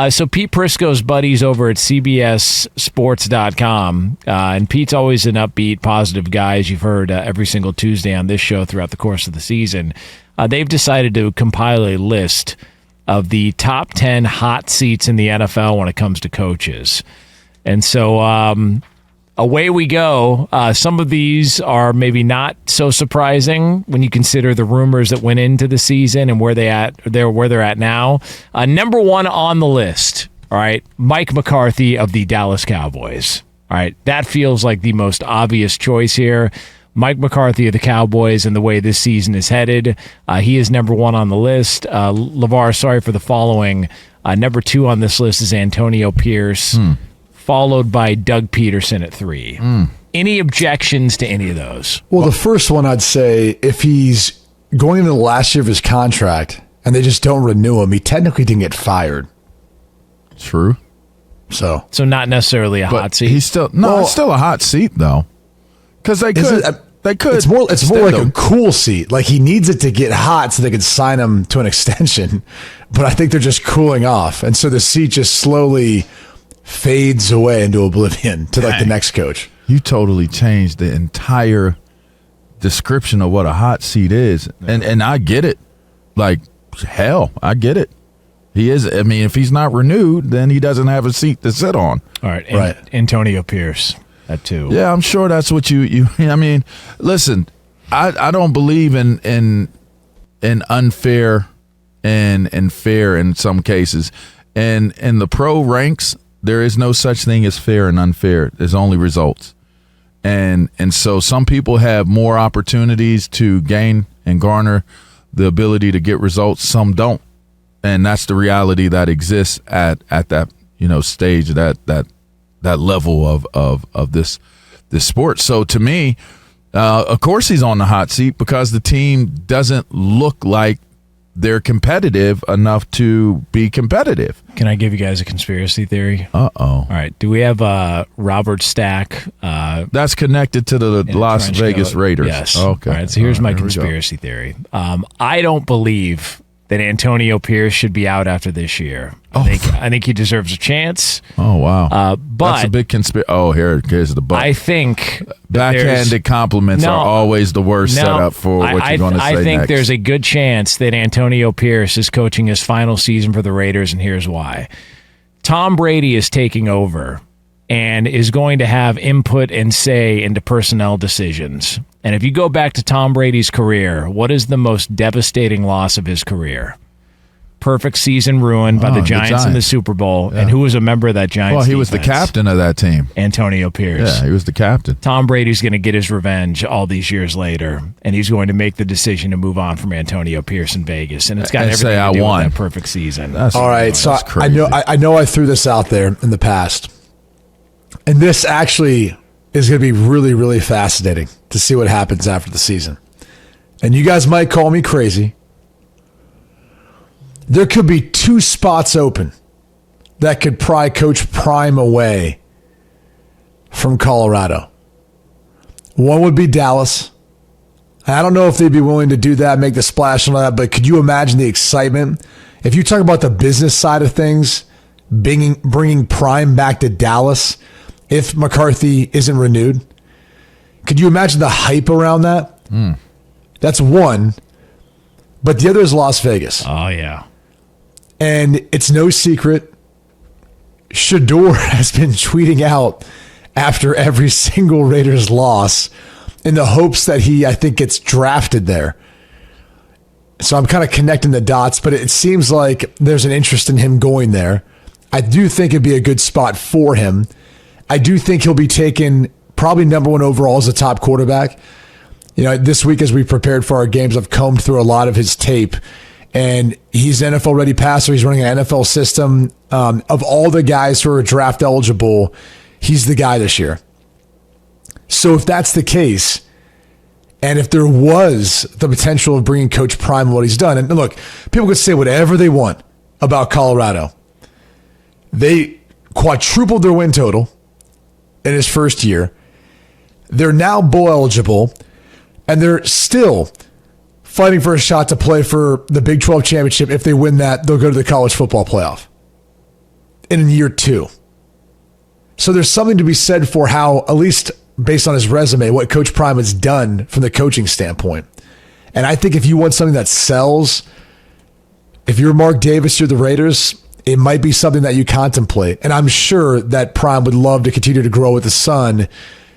So Pete Prisco's buddies over at CBS-sports.com, and Pete's always an upbeat, positive guy, as you've heard every single Tuesday on this show throughout the course of the season. They've decided to compile a list of the top 10 hot seats in the NFL when it comes to coaches. And so away we go. Some of these are maybe not so surprising when you consider the rumors that went into the season and where they're at now. Number one on the list, all right, Mike McCarthy of the Dallas Cowboys. All right, that feels like the most obvious choice here. Mike McCarthy of the Cowboys and the way this season is headed. He is number one on the list. LaVar, sorry for the following. Number two on this list is Antonio Pierce, followed by Doug Peterson at 3. Any objections to any of those? Well, the first one I'd say, if he's going into the last year of his contract and they just don't renew him, he technically didn't get fired. True. So not necessarily a hot seat. He's still it's still a hot seat though. Because they could. It's more like a cool seat. Like he needs it to get hot so they can sign him to an extension. But I think they're just cooling off, and so the seat just slowly fades away into oblivion to like the next coach. You totally changed the entire description of what a hot seat is, and I get it. Like hell, I get it. He is. I mean, if he's not renewed, then he doesn't have a seat to sit on. All right, right. Antonio Pierce. At 2. Yeah, I'm sure that's what you I mean, listen, I don't believe in unfair and fair in some cases. And in the pro ranks, there is no such thing as fair and unfair. There's only results. And so some people have more opportunities to gain and garner the ability to get results, some don't. And that's the reality that exists at that, stage, that level of this sport. So to me, of course he's on the hot seat because the team doesn't look like they're competitive enough to be competitive. Can I give you guys a conspiracy theory? All right. Do we have Robert Stack? That's connected to the Las Vegas Raiders. Yes. Okay. All right. So here's my conspiracy theory. I don't believe that Antonio Pierce should be out after this year. I think he deserves a chance. Oh, wow. But that's a big conspiracy. Oh, here's the but. I think backhanded compliments are always the worst setup for what you're going to say I think next. There's a good chance that Antonio Pierce is coaching his final season for the Raiders, and here's why. Tom Brady is taking over and is going to have input and say into personnel decisions. And if you go back to Tom Brady's career, what is the most devastating loss of his career? Perfect season ruined by the Giants in the Super Bowl. Yeah. And who was a member of that Giants Well, he was the captain of that team. Antonio Pierce. Yeah, he was the captain. Tom Brady's going to get his revenge all these years later, and he's going to make the decision to move on from Antonio Pierce in Vegas. And it's got everything to do with that perfect season. All right, so I know I threw this out there in the past. And this actually is going to be really, really fascinating to see what happens after the season. And you guys might call me crazy. There could be 2 spots open that could pry Coach Prime away from Colorado. One would be Dallas. I don't know if they'd be willing to do that, make the splash and all that, but could you imagine the excitement? If you talk about the business side of things, bringing Prime back to Dallas, if McCarthy isn't renewed, could you imagine the hype around that? That's one. But the other is Las Vegas. Oh, yeah. And it's no secret, Shedeur has been tweeting out after every single Raiders loss in the hopes that he, I think, gets drafted there. So I'm kind of connecting the dots, but it seems like there's an interest in him going there. I do think it'd be a good spot for him. I do think he'll be taken probably number 1 overall as a top quarterback. This week as we prepared for our games, I've combed through a lot of his tape, and he's an NFL-ready passer. He's running an NFL system. Of all the guys who are draft eligible, he's the guy this year. So if that's the case, and if there was the potential of bringing Coach Prime what he's done, and look, people could say whatever they want about Colorado. They quadrupled their win total in his first year. They're now bowl eligible, and they're still fighting for a shot to play for the Big 12 championship. If they win that, they'll go to the college football playoff. in year 2. So there's something to be said for how, at least based on his resume, what Coach Prime has done from the coaching standpoint. And I think if you want something that sells, if you're Mark Davis, you're the Raiders, it might be something that you contemplate. And I'm sure that Prime would love to continue to grow with the son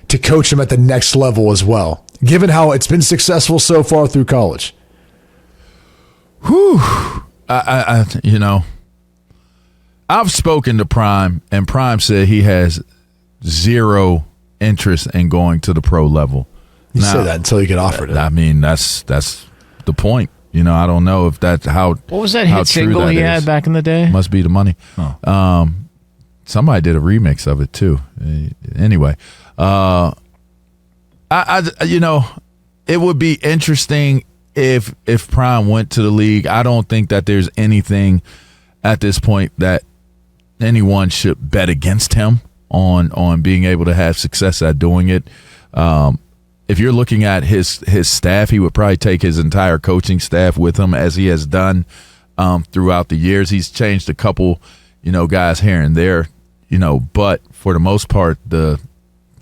to coach him at the next level as well, given how it's been successful so far through college. Whew. I've spoken to Prime, and Prime said he has zero interest in going to the pro level. You say that until you get offered it. I mean, that's the point. I don't know if that's how. What was that hit single he had back in the day? Must be the money. Oh. Somebody did a remix of it too. Anyway, it would be interesting if Prime went to the league. I don't think that there's anything at this point that anyone should bet against him on being able to have success at doing it. If you're looking at his staff, he would probably take his entire coaching staff with him, as he has done throughout the years. He's changed a couple, guys here and there, but for the most part, the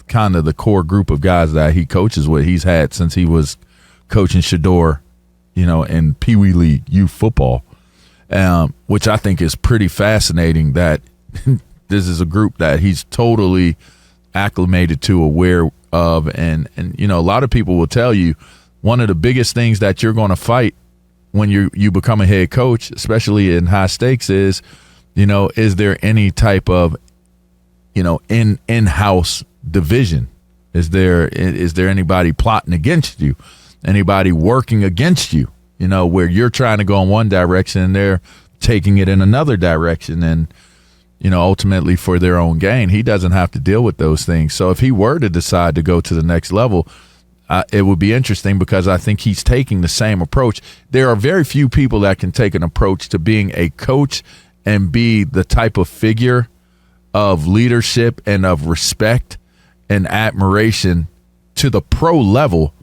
kind of the core group of guys that he coaches with, he's had since he was coaching Shedeur, in Pee Wee League youth football, which I think is pretty fascinating that this is a group that he's totally acclimated to, aware of, and a lot of people will tell you one of the biggest things that you're going to fight when you become a head coach, especially in high stakes, is is there any type of in-house division? Is there anybody plotting against you, anybody working against you, where you're trying to go in one direction and they're taking it in another direction, and ultimately for their own gain. He doesn't have to deal with those things. So if he were to decide to go to the next level, it would be interesting, because I think he's taking the same approach. There are very few people that can take an approach to being a coach and be the type of figure of leadership and of respect and admiration to the pro level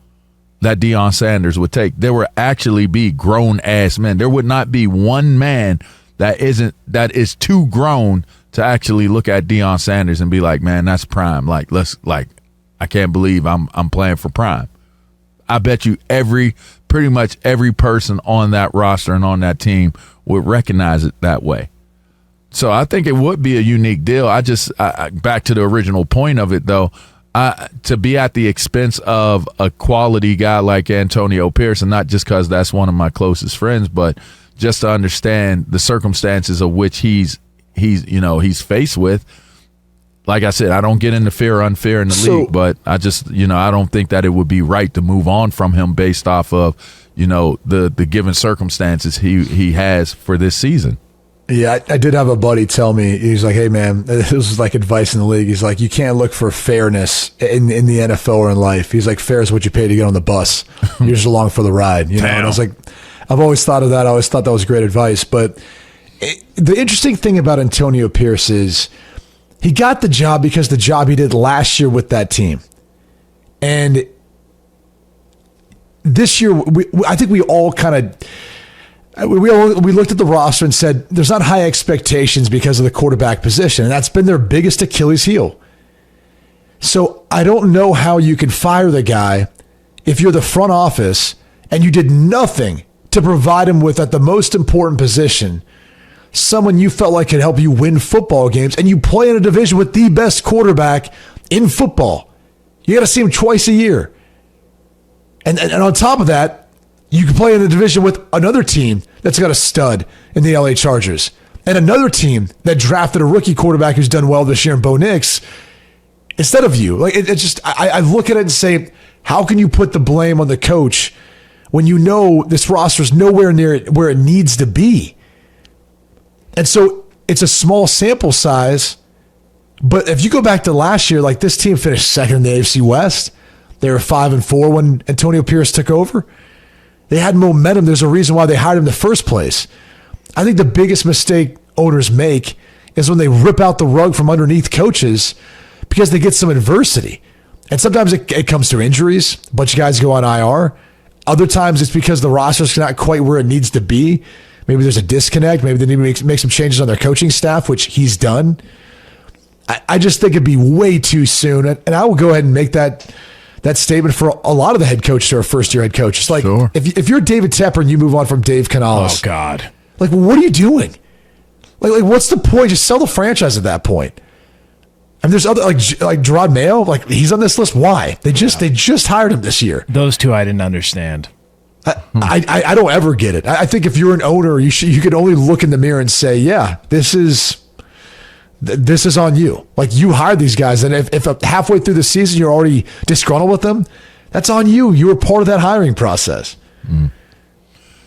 that Deion Sanders would take. There would actually be grown-ass men. There would not be one man that is too grown to actually look at Deion Sanders and be like, man, that's Prime. I can't believe I'm playing for Prime. I bet you pretty much every person on that roster and on that team would recognize it that way. So I think it would be a unique deal. Back to the original point of it, though, to be at the expense of a quality guy like Antonio Pierce, and not just because that's one of my closest friends, but just to understand the circumstances of which he's faced with. Like I said, I don't get into fair or unfair in the league, but I just, I don't think that it would be right to move on from him based off of, the given circumstances he has for this season. Yeah, I did have a buddy tell me, he's like, hey, man, this is like advice in the league. He's like, you can't look for fairness in the NFL or in life. He's like, fair is what you pay to get on the bus. You're just along for the ride. And I was like, I've always thought of that. I always thought that was great advice. But the interesting thing about Antonio Pierce is he got the job because the job he did last year with that team. And this year, I think we all kind of... We looked at the roster and said there's not high expectations because of the quarterback position, and that's been their biggest Achilles heel. So I don't know how you can fire the guy if you're the front office and you did nothing to provide him with, at the most important position, someone you felt like could help you win football games, and you play in a division with the best quarterback in football. You got to see him twice a year. And on top of that, you can play in the division with another team that's got a stud in the LA Chargers, and another team that drafted a rookie quarterback who's done well this year in Bo Nix instead of you. Like it's just, I look at it and say, how can you put the blame on the coach when you know this roster is nowhere near where it needs to be? And so it's a small sample size, but if you go back to last year, like this team finished second in the AFC West. They were 5-4 when Antonio Pierce took over. They had momentum. There's a reason why they hired him in the first place. I think the biggest mistake owners make is when they rip out the rug from underneath coaches because they get some adversity. And sometimes it comes through injuries. A bunch of guys go on IR. Other times it's because the roster's not quite where it needs to be. Maybe there's a disconnect. Maybe they need to make some changes on their coaching staff, which he's done. I just think it'd be way too soon. And I will go ahead and make that statement for a lot of the head coaches who are first-year head coaches. Like, sure. if you're David Tepper and you move on from Dave Canales. Oh, God. Like, what are you doing? Like, what's the point? Just sell the franchise at that point. And there's other, like Gerard Mayo, like, he's on this list. Why? They just hired him this year. Those two I didn't understand. I don't ever get it. I think if you're an owner, you could only look in the mirror and say, yeah, this is on you. Like, you hired these guys, and if halfway through the season you're already disgruntled with them, that's on you. You were part of that hiring process.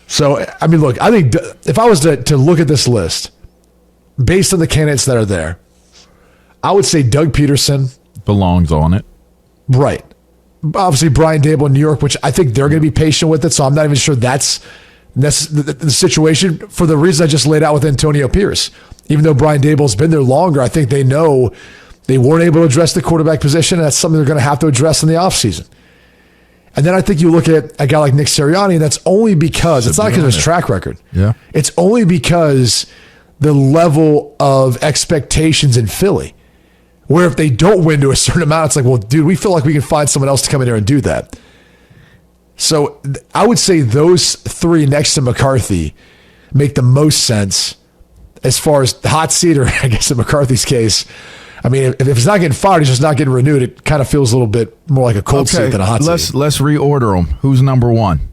So, I mean, look, I think if I was to look at this list based on the candidates that are there, I would say Doug Peterson belongs on it. Right. Obviously, Brian Dable in New York, which I think they're going to be patient with it, so I'm not even sure that's the situation for the reasons I just laid out with Antonio Pierce. Even though Brian Dable's been there longer, I think they know they weren't able to address the quarterback position, and that's something they're going to have to address in the offseason. And then I think you look at a guy like Nick Sirianni, and that's only because, it's not because of his track record. Yeah. It's only because the level of expectations in Philly, where if they don't win to a certain amount, it's like, well, dude, we feel like we can find someone else to come in here and do that. So I would say those three next to McCarthy make the most sense as far as the hot seat, or I guess in McCarthy's case, I mean, if it's not getting fired, he's just not getting renewed. It kind of feels a little bit more like a cold seat than a hot seat. Let's reorder them. Who's number one?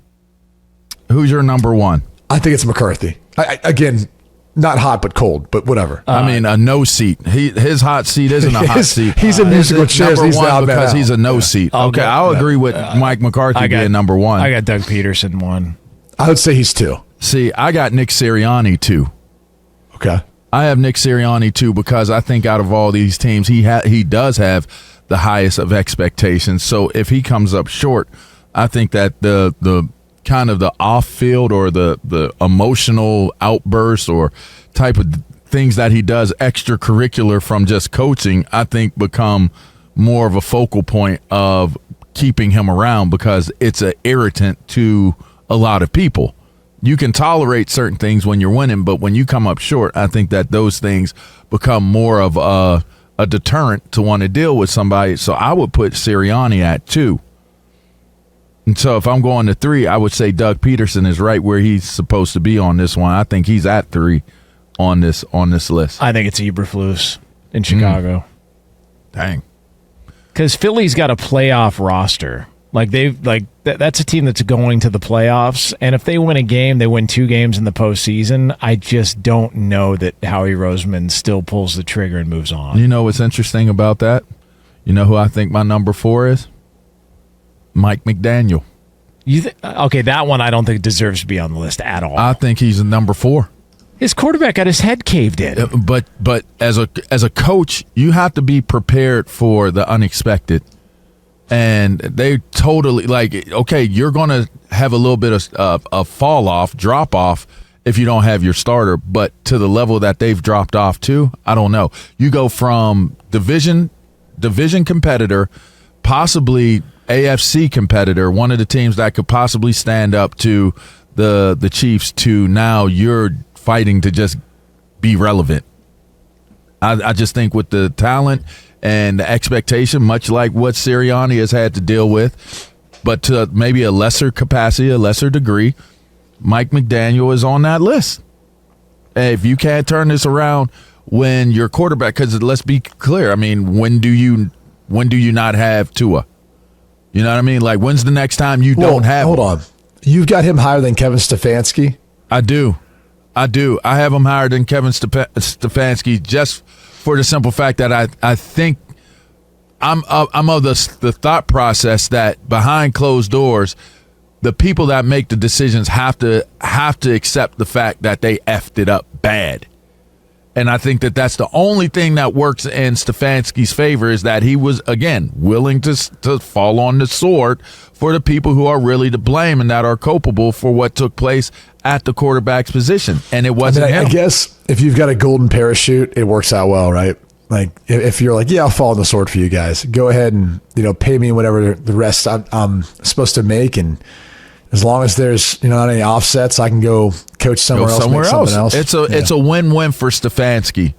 Who's your number one? I think it's McCarthy. Again, not hot, but cold, but whatever. I mean, a no seat. His hot seat isn't a hot seat. He's in musical chairs. Number He's one because he's a no seat. Okay, I'll agree with Mike McCarthy being number one. I got Doug Peterson one. I would say he's two. See, I got Nick Sirianni two. Okay. I have Nick Sirianni too because I think out of all these teams, he does have the highest of expectations. So if he comes up short, I think that the kind of the off field or the emotional outbursts or type of things that he does extracurricular from just coaching, I think become more of a focal point of keeping him around because it's an irritant to a lot of people. You can tolerate certain things when you're winning, but when you come up short, I think that those things become more of a deterrent to want to deal with somebody. So I would put Sirianni at 2. And so if I'm going to 3, I would say Doug Peterson is right where he's supposed to be on this one. I think he's at 3 on this list. I think it's Eberflus in Chicago. Dang. Because Philly's got a playoff roster. That's a team that's going to the playoffs, and if they win a game, they win 2 games in the postseason. I just don't know that Howie Roseman still pulls the trigger and moves on. You know what's interesting about that? You know who I think my number 4 is? Mike McDaniel. Okay, that one I don't think deserves to be on the list at all. I think he's a number 4. His quarterback got his head caved in. But as a coach, you have to be prepared for the unexpected. And they totally okay, you're going to have a little bit of a fall off, drop off if you don't have your starter. But to the level that they've dropped off to, I don't know. You go from division competitor, possibly AFC competitor, one of the teams that could possibly stand up to the Chiefs, to now you're fighting to just be relevant. I just think with the talent and the expectation, much like what Sirianni has had to deal with, but to maybe a lesser capacity, a lesser degree, Mike McDaniel is on that list. If you can't turn this around when your quarterback, because let's be clear, I mean, when do you not have Tua? You know what I mean? Like, when's the next time you don't have Hold him? on. You've got him higher than Kevin Stefanski? I do. I have him higher than Kevin Stefanski just for the simple fact that I think I'm of the thought process that behind closed doors, the people that make the decisions have to accept the fact that they effed it up bad. And I think that that's the only thing that works in Stefanski's favor, is that he was, again, willing to fall on the sword for the people who are really to blame and that are culpable for what took place at the quarterback's position. And it wasn't him. I guess if you've got a golden parachute, it works out well, right? Like, if you're like, yeah, I'll fall on the sword for you guys. Go ahead and, pay me whatever the rest I'm supposed to make, and As long as there's not any offsets, I can go coach somewhere else. Something else. It's a win-win for Stefanski.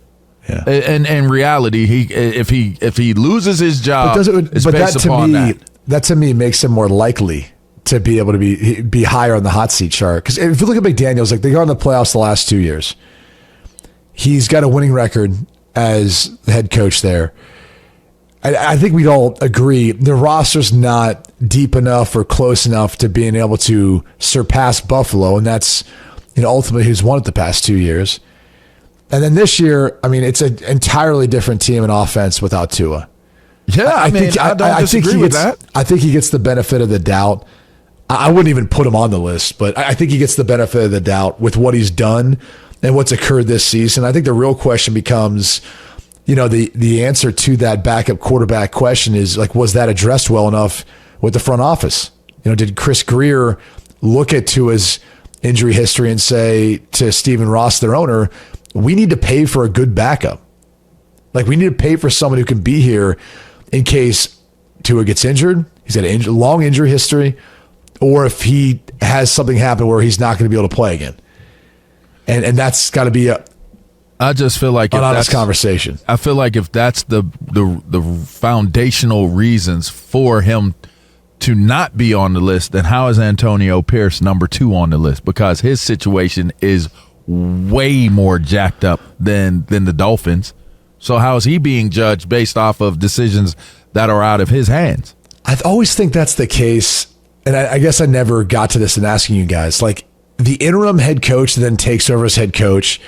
Yeah. And in reality, if he loses his job, it's based upon that. That to me makes him more likely to be able to be higher on the hot seat chart. Because if you look at McDaniels, like they got in the playoffs the last 2 years, he's got a winning record as the head coach there. I think we'd all agree the roster's not deep enough or close enough to being able to surpass Buffalo, and that's ultimately who's won it the past 2 years. And then this year, I mean, it's an entirely different team in offense without Tua. Yeah, I don't disagree with that. I think he gets the benefit of the doubt. I wouldn't even put him on the list, but I think he gets the benefit of the doubt with what he's done and what's occurred this season. I think the real question becomes, the answer to that backup quarterback question is, like, was that addressed well enough with the front office? Did Chris Greer look at Tua's injury history and say to Stephen Ross, their owner, we need to pay for a good backup? Like, we need to pay for someone who can be here in case Tua gets injured. He's got a long injury history, or if he has something happen where he's not going to be able to play again. And that's got to be I just feel like an honest conversation. I feel like if that's the foundational reasons for him to not be on the list, then how is Antonio Pierce number 2 on the list? Because his situation is way more jacked up than the Dolphins. So how is he being judged based off of decisions that are out of his hands? I always think that's the case, and I guess I never got to this in asking you guys. Like, the interim head coach then takes over as head coach.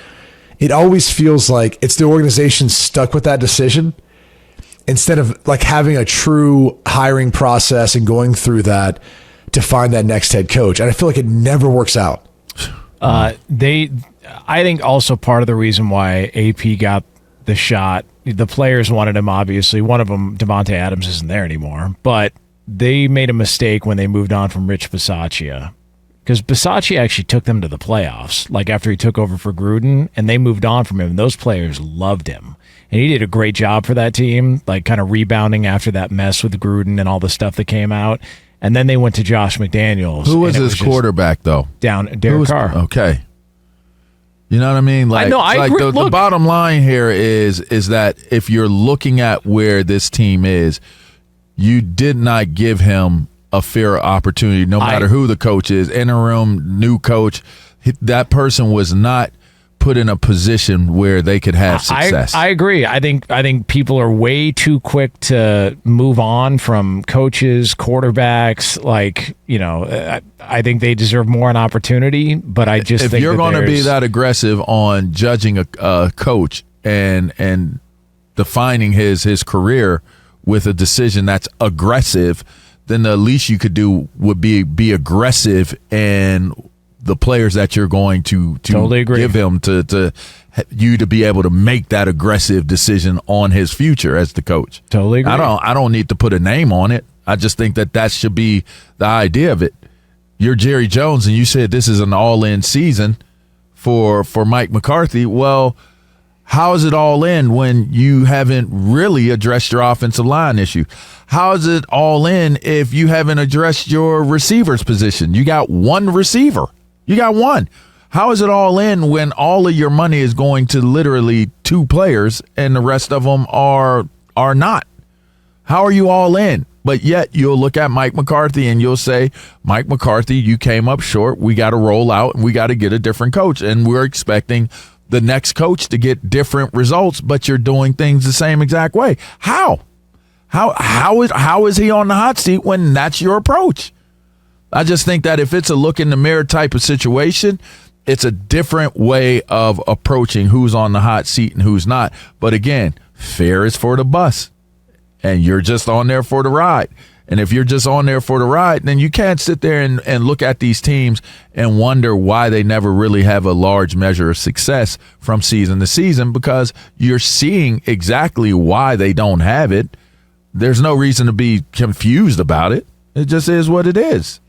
It always feels like it's the organization stuck with that decision instead of like having a true hiring process and going through that to find that next head coach. And I feel like it never works out. I think also part of the reason why AP got the shot, the players wanted him, obviously. One of them, Devontae Adams, isn't there anymore. But they made a mistake when they moved on from Rich Bisaccia. Because Bisaccia actually took them to the playoffs, like after he took over for Gruden, and they moved on from him. And those players loved him. And he did a great job for that team, like kind of rebounding after that mess with Gruden and all the stuff that came out. And then they went to Josh McDaniels. Who was his quarterback, though? Derek Carr. Okay. You know what I mean? Like, the bottom line here is that if you're looking at where this team is, you did not give him a fair opportunity, no matter who the coach is, interim, new coach. That person was not put in a position where they could have success. I agree. I think people are way too quick to move on from coaches, quarterbacks. I think they deserve more an opportunity, but I just think if you're going to be that aggressive on judging a coach and defining his career with a decision that's aggressive, then the least you could do would be aggressive and the players that you're going to totally give him to you to be able to make that aggressive decision on his future as the coach. Totally agree. I don't need to put a name on it. I just think that should be the idea of it. You're Jerry Jones and you said this is an all-in season for Mike McCarthy. Well, how is it all in when you haven't really addressed your offensive line issue? How is it all in if you haven't addressed your receivers position? You got one receiver. You got one. How is it all in when all of your money is going to literally 2 players and the rest of them are not? How are you all in? But yet you'll look at Mike McCarthy and you'll say, Mike McCarthy, you came up short. We got to roll out and we got to get a different coach. And we're expecting the next coach to get different results, but you're doing things the same exact way. How is he on the hot seat when that's your approach? I just think that if it's a look in the mirror type of situation, it's a different way of approaching who's on the hot seat and who's not. But again, fair is for the bus, and you're just on there for the ride. And if you're just on there for the ride, then you can't sit there and look at these teams and wonder why they never really have a large measure of success from season to season, because you're seeing exactly why they don't have it. There's no reason to be confused about it. It just is what it is.